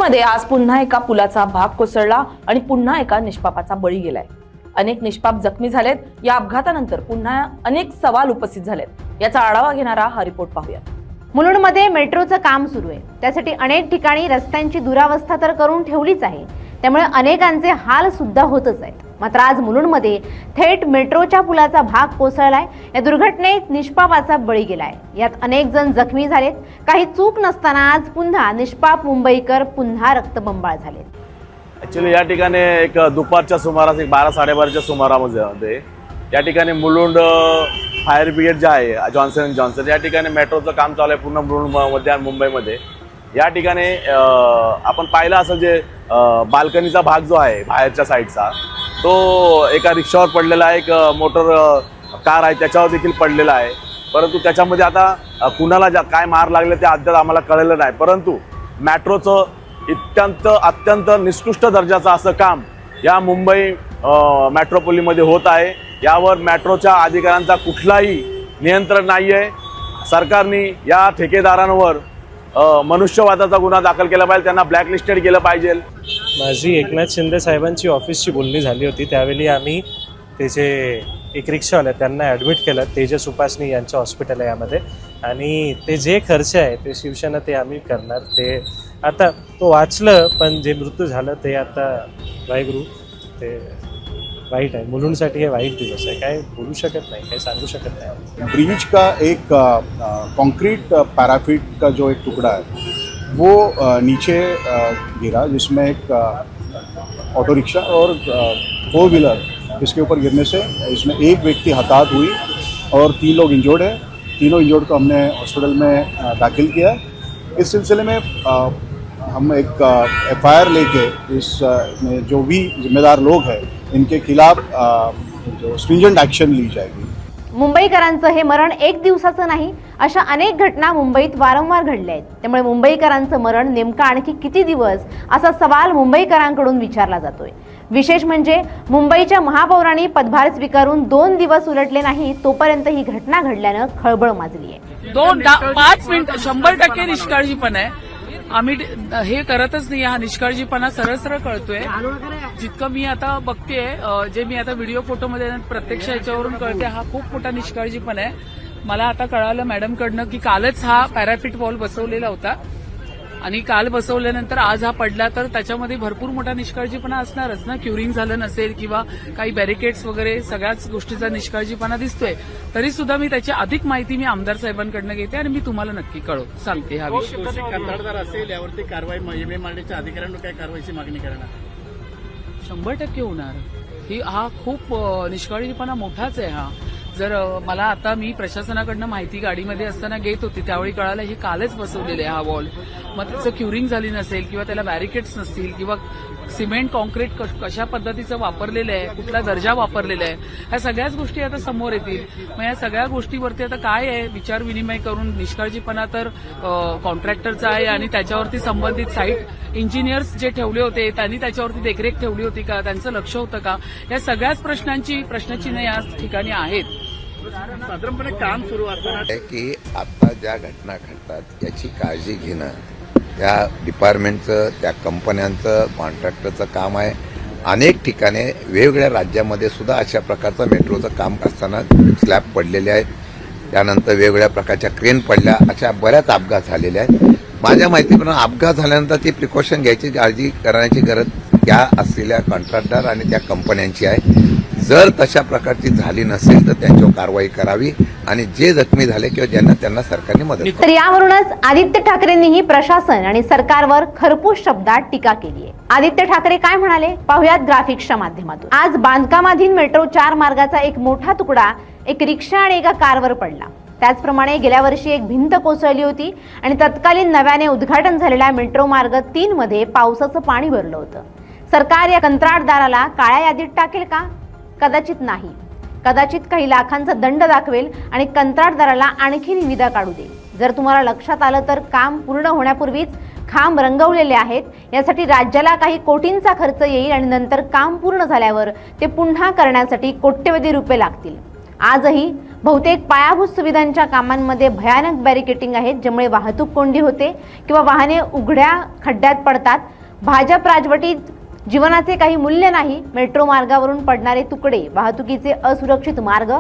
मुलुंडमध्ये आज पुन्हा एका पुलाचा भाग कोसळला आणि पुन्हा एका निष्पापाचा बळी गेलाय। अनेक निष्पाप जखमी झालेत। या अपघातानंतर पुन्हा अनेक सवाल उपस्थित झालेत। याचा आढावा घेणारा हा रिपोर्ट पाहूया। मुलुंडमध्ये मेट्रोचं काम सुरू आहे। त्यासाठी अनेक ठिकाणी रस्त्यांची दुरावस्था तर करून ठेवलीच आहे, त्यामुळे अनेकांचे हाल सुद्धा होतच आहेत। मात्र आज मुलुंडमध्ये थेट मेट्रोच्या पुलाचा भाग कोसळलाय। या दुर्घटनेत निष्पापाचा बळी गेलाय। यात अनेक जण जखमी झालेत। काही चूक नसताना आज पुन्हा निष्पाप मुंबईकर पुन्हा रक्तबंबाळ झालेत। ऍक्च्युअली या ठिकाणी एक दुपारच्या सुमारास 12-12:30च्या सुमारामध्ये या ठिकाणी मुलुंड फायर ब्रिगेड जे आहे जॉन्सन & जॉन्सन या ठिकाणी मेट्रोचं काम चालू आहे पूर्ण मुलुंडमध्ये आणि मुंबईमध्ये। या ठिकाणी आपण पाहिलं असेल जे बाल्कनीचा भाग जो आहे बाहेरच्या साईडचा तो एका रिक्षावर पडलेला आहे, एक मोटर कार आहे त्याच्यावर देखील पडलेला आहे। परंतु त्याच्यामध्ये आता कुणाला काय मार लागले ते अद्याप आम्हाला कळलेलं नाही। परंतु मेट्रोचं अत्यंत निकृष्ट दर्जाचं असं काम या मुंबई मेट्रोपोलिसमध्ये होत आहे। यावर मेट्रोच्या अधिकाऱ्यांचा कुठलाही नियंत्रण नाही आहे। सरकारने या ठेकेदारांवर मनुष्यवधाचा गुन्हा दाखल केला पाहिजे, त्यांना ब्लॅकलिस्टेड केलं पाहिजे। माझी एकनाथ शिंदे साहेबांची ऑफिसची बोलणी झाली होती। त्यावेळी आम्ही त्याचे एक रिक्षावाले त्यांना ॲडमिट केलं तेजस उपासनी यांच्या हॉस्पिटल आहे यामध्ये, आणि ते जे खर्च आहे ते शिवसेना ते आम्ही करणार। ते आता तो वाचलं, पण जे मृत्यू झालं ते आता वाहिगुरु ते वाईट आहे। मुलुंडसाठी हे वाईट दिवस आहे, काय बोलू शकत नाही, काही सांगू शकत नाही। ब्रिज का एक कंक्रीट पैराफिट का जो एक टुकड़ा है वो नीचे गिरा, जिसमें एक ऑटो रिक्शा और 4 व्हीलर इसके ऊपर गिरने से इसमें एक व्यक्ति हताहत हुई और 3 लोग इंजर्ड है। तीनों इंजर्ड को हमने हॉस्पिटल में दाखिल किया। इस सिलसिले में हम एक FIR लेके इस जो भी जिम्मेदार लोग हैं इनके खिलाफ जो स्ट्रिंजेंट एक्शन ली जाएगी। मुंबईकरांचं हे मरण एक दिवसाचं नाही, अशा अनेक घटना मुंबईत वारंवार घडल्या आहेत। त्यामुळे मुंबईकरांचं मरण नेमकं आणखी किती दिवस असा सवाल मुंबईकरांकडून विचारला जातोय। विशेष म्हणजे मुंबईच्या महापौरांनी पदभार स्वीकारून 2 दिवस उलटले नाही तोपर्यंत ही घटना घडल्यानं खळबळ माजली आहे। 5 मिनिट 100% निष्काळजीपणा आहे। आम्ही हे करतच नाही, हा निष्काळजीपणा सरळ कळतोय। जितकं मी आता बघतेय, जे मी आता व्हिडिओ फोटोमध्ये प्रत्यक्ष याच्यावरून कळते, हा खूप मोठा निष्काळजीपणा आहे। मला आता कळालं मॅडमकडनं की कालच हा पॅराफिट वॉल बसवलेला होता आणि काल बसवल्यानंतर आज हा पडला, तर त्याच्यामध्ये भरपूर मोठा निष्काळजीपणा असणारच ना। क्युरिंग झालं नसेल किंवा काही बॅरिकेड्स वगैरे सगळ्याच गोष्टीचा निष्काळजीपणा दिसतोय। तरी सुद्धा मी त्याची अधिक माहिती मी आमदार साहेबांकडनं घेते आणि मी तुम्हाला नक्की सांगते हा विषय। कंत्राटदार असेल यावरती कारवाई MMRDच्या अधिकाऱ्यांना काय कारवाईची मागणी करणार? 100% होणार। हा खूप निष्काळजीपणा मोठाच आहे हा। जर मला आता मी प्रशासनाकडनं माहिती गाडीमध्ये असताना घेत होती त्यावेळी कळालं हे कालच बसवलेलं आहे हा वॉल। मग त्याचं क्युरिंग झाली नसेल किंवा त्याला बॅरिकेड्स नसतील किंवा सिमेंट कॉन्क्रीट कशा पद्धतीचं वापरलेलं आहे, कुठला दर्जा वापरलेला आहे, ह्या सगळ्याच गोष्टी आता समोर येतील। मग या सगळ्या गोष्टीवरती आता काय आहे विचार विनिमय करून, निष्काळजीपणा तर कॉन्ट्रॅक्टरचा आहे आणि त्याच्यावरती संबंधित साईट इंजिनियर्स जे ठेवले होते त्यांनी त्याच्यावरती देखरेख ठेवली होती का, त्यांचं लक्ष होतं का, या सगळ्याच प्रश्नचिन्ह या ठिकाणी आहेत। साधारणपणे काम सुरू असताना की आता ज्या घटना घडतात याची काळजी घेणं त्या डिपार्टमेंटचं, त्या कंपन्यांचं, कॉन्ट्रॅक्टरचं काम आहे। अनेक ठिकाणी वेगवेगळ्या राज्यामध्ये सुद्धा अशा प्रकारचं मेट्रोचं काम असताना स्लॅब पडलेले आहेत, त्यानंतर वेगवेगळ्या प्रकारच्या क्रेन पडल्या, अशा बऱ्याच अपघात झालेले आहेत। माझ्या माहितीप्रमाणे अपघात झाल्यानंतर ती प्रिकॉशन घ्यायची, काळजी करण्याची गरज त्या असलेल्या कॉन्ट्रॅक्टर आणि त्या कंपन्यांची आहे। जर तशा प्रकारची झाली नसेल तर त्यांच्यावर कारवाई करावी आणि जे जखमी झाले किंवा ज्यांना त्यांना सरकारने मदत करावी। तर यावरूनच आदित्य ठाकरेंनीही प्रशासन आणि सरकारवर खरपूस शब्दात टीका केली आहे। आदित्य ठाकरे काय म्हणाले पाहुयात ग्राफिक्सच्या माध्यमातून। आज बांधकामाधीन मेट्रो 4 मार्गाचा एक मोठा तुकडा एक रिक्षा आणि एका कारवर पडला। त्याचप्रमाणे गेल्या वर्षी एक भिंत कोसळली होती आणि तत्कालीन नव्याने उद्घाटन झालेल्या मेट्रो मार्ग 3 मध्ये पावसाचं पाणी भरलं होतं। सरकार या कंत्राटदाराला काळ्या यादीत टाकेल का? कदाचित नाही। कदाचित काही लाखांचा दंड दाखवेल आणि कंत्राटदाराला आणखी निविदा काढू देईल। जर तुम्हाला लक्षात आलं तर काम पूर्ण होण्यापूर्वीच खांब रंगवलेले आहेत। यासाठी राज्याला काही कोटींचा खर्च येईल आणि नंतर काम पूर्ण झाल्यावर ते पुन्हा करण्यासाठी कोट्यवधी रुपये लागतील। आजही बहुतेक पायाभूत सुविधांच्या कामांमध्ये भयानक बॅरिकेटिंग आहेत, ज्यामुळे वाहतूक कोंडी होते किंवा वाहने उघड्या खड्ड्यात पडतात. भाजप राजवटीत जीवनाचे काही मूल्य नाही. मेट्रो मार्गावरून पडणारे तुकडे, वाहतुकीचे असुरक्षित मार्ग,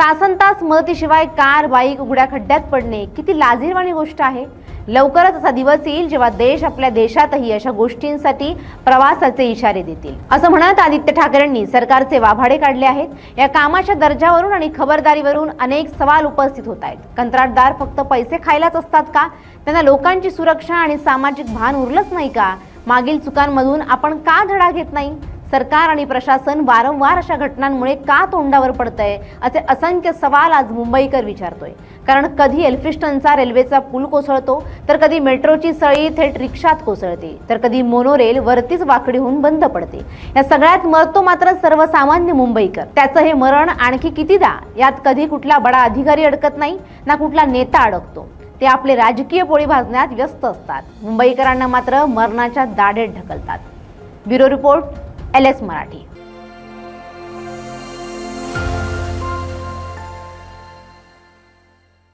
तासनतास मदतीशिवाय कार बाईक उघड्या खड्ड्यात पडणे किती लाजिरवाणी गोष्ट आहे. लवकरच असा दिवस येईल जेव्हा देश आपल्या देशातही अशा गोष्टींसाठी प्रवासाचे इशारे देतील, असं म्हणत आदित्य ठाकरेंनी सरकारचे वाभाडे काढले आहेत. या कामाच्या दर्जावरून आणि खबरदारीवरून अनेक सवाल उपस्थित होत आहेत. कंत्राटदार फक्त पैसे खायलाच असतात का? त्यांना लोकांची सुरक्षा आणि सामाजिक भान उरलंच नाही का? मागील चुकांमधून आपण का धडा घेत नाही? सरकार आणि प्रशासन वारंवार अशा घटनांमुळे का तोंडावर पडतंय, असे असंख्य सवाल आज मुंबईकर विचारतोय. कारण कधी एल्फिस्टनचा रेल्वेचा पूल कोसळतो, तर कधी मेट्रोची सळी थेट रिक्षात कोसळते, तर कधी मोनोरेल वरतीच वाकडी होऊन बंद पडते. या सगळ्यात मरतो मात्र सर्वसामान्य मुंबईकर. त्याचं हे मरण आणखी कितीदा? यात कधी कुठला बडा अधिकारी अडकत नाही, ना कुठला नेता अडकतो. ते आपले राजकीय पोळी भाजण्यात व्यस्त असतात. मुंबईकरांना मात्र मरणाच्या दाढेत ढकलतात. Bureau report, LS Marathi.